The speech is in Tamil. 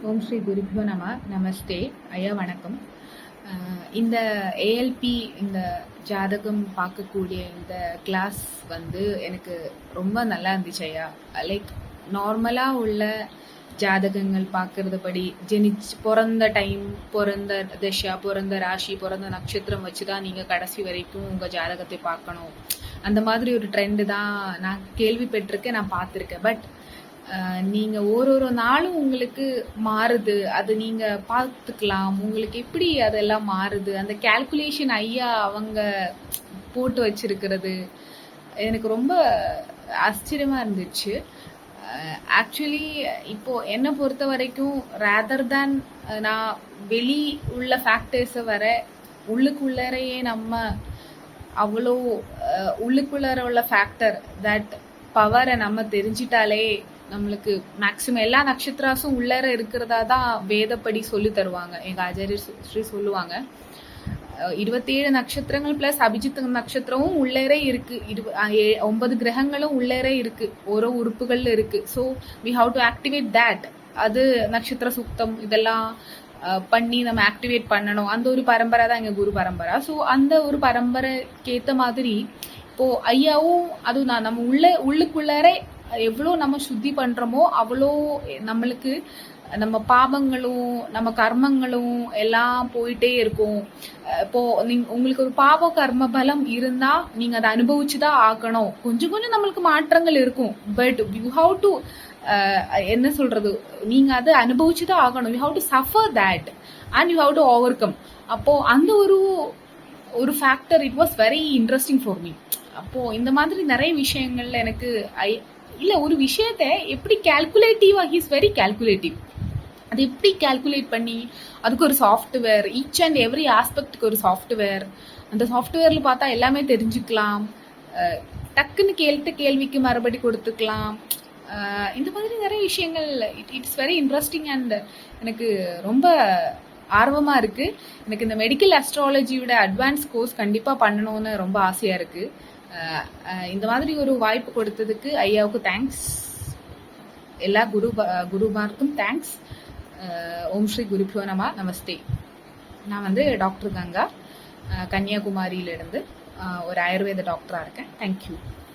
ஓம் ஸ்ரீ குருபியோ நம. நமஸ்தே ஐயா, வணக்கம். இந்த ஏஎல்பி, இந்த ஜாதகம் பார்க்கக்கூடிய இந்த கிளாஸ் எனக்கு ரொம்ப நல்லா இருந்துச்சு ஐயா. லைக் நார்மலாக உள்ள ஜாதகங்கள் பார்க்கறது படி பிறந்த டைம், பிறந்த திசா, பிறந்த ராசி, பிறந்த நட்சத்திரம் வச்சு தான் நீங்கள் கடைசி வரைக்கும் உங்கள் ஜாதகத்தை பார்க்கணும். அந்த மாதிரி ஒரு ட்ரெண்டு தான் நான் கேள்விப்பட்டிருக்கேன், நான் பார்த்துருக்கேன். பட் நீங்கள் ஒரு நாளும் உங்களுக்கு மாறுது, அது நீங்கள் பார்த்துக்கலாம். உங்களுக்கு எப்படி அதெல்லாம் மாறுது, அந்த கேல்குலேஷன் ஐயா அவங்க போட்டு வச்சிருக்கிறது எனக்கு ரொம்ப ஆச்சரியமாக இருந்துச்சு. ஆக்சுவலி இப்போது என்னை பொறுத்த வரைக்கும் ரேதர் தேன் நான் வெளி உள்ள ஃபேக்டர்ஸை வர உள்ளுக்குள்ளரையே நம்ம அவ்வளோ உள்ளுக்குள்ளர உள்ள ஃபேக்டர் தட் பவரை நம்ம தெரிஞ்சிட்டாலே நம்மளுக்கு மேக்சிமம் எல்லா நட்சத்திராசும் உள்ளர இருக்கிறதா தான் வேதப்படி சொல்லி தருவாங்க. எங்கள் ஆச்சாரியர் ஸ்ரீ சொல்லுவாங்க, 27 நட்சத்திரங்கள் ப்ளஸ் அபிஜித் நட்சத்திரமும் உள்ளேரே இருக்கு, 9 கிரகங்களும் உள்ளேரே இருக்கு, ஒரு உறுப்புகள் இருக்கு. So we have to activate that. அது நட்சத்திர சுத்தம் இதெல்லாம் பண்ணி நம்ம ஆக்டிவேட் பண்ணணும். அந்த ஒரு பரம்பரை தான் எங்கள் குரு பரம்பரை. ஸோ அந்த ஒரு பரம்பரைக்கு ஏற்ற மாதிரி இப்போது ஐயாவும் அதுவும் தான் நம்ம உள்ளுக்குள்ளாரே எவ்வளோ நம்ம சுத்தி பண்ணுறோமோ அவ்வளோ நம்மளுக்கு நம்ம பாவங்களும் நம்ம கர்மங்களும் எல்லாம் போயிட்டே இருக்கும். இப்போது உங்களுக்கு ஒரு பாவ கர்ம பலம் இருந்தால் நீங்கள் அதை அனுபவிச்சு தான் ஆகணும். கொஞ்சம் கொஞ்சம் நம்மளுக்கு மாற்றங்கள் இருக்கும். பட் யூ ஹவ் டு என்ன சொல்கிறது, நீங்கள் அதை அனுபவிச்சு தான் ஆகணும். You have to suffer that and you have to overcome. அப்போது அந்த ஒரு factor it was very interesting for me. அப்போது இந்த மாதிரி நிறைய விஷயங்கள்ல எனக்கு இல்லை ஒரு விஷயத்தை எப்படி கேல்குலேட்டிவாக, ஹீஸ் வெரி கேல்குலேட்டிவ். அது எப்படி கேல்குலேட் பண்ணி அதுக்கு ஒரு சாஃப்ட்வேர், ஈச் அண்ட் எவ்ரி ஆஸ்பெக்டுக்கு ஒரு சாஃப்ட்வேர், அந்த சாஃப்ட்வேரில் பார்த்தா எல்லாமே தெரிஞ்சுக்கலாம். டக்குன்னு கேள்விக்கு மறுபடி கொடுத்துக்கலாம். இந்த மாதிரி நிறைய விஷயங்கள் இட்ஸ் வெரி இன்ட்ரெஸ்டிங் அண்ட் எனக்கு ரொம்ப ஆர்வமாக இருக்குது. எனக்கு இந்த மெடிக்கல் அஸ்ட்ராலஜியோட அட்வான்ஸ் கோர்ஸ் கண்டிப்பாக பண்ணணும்னு ரொம்ப ஆசையாக இருக்குது. இந்த மாதிரி ஒரு வாய்ப்பு கொடுத்ததுக்கு ஐயாவுக்கு தேங்க்ஸ், எல்லா குருமாருக்கும் தேங்க்ஸ். ஓம் ஸ்ரீ குருபியோ நம. நமஸ்தே. நான் டாக்டர் கங்கா, கன்னியாகுமரியிலிருந்து ஒரு ஆயுர்வேத டாக்டராக இருக்கேன். தேங்க்யூ.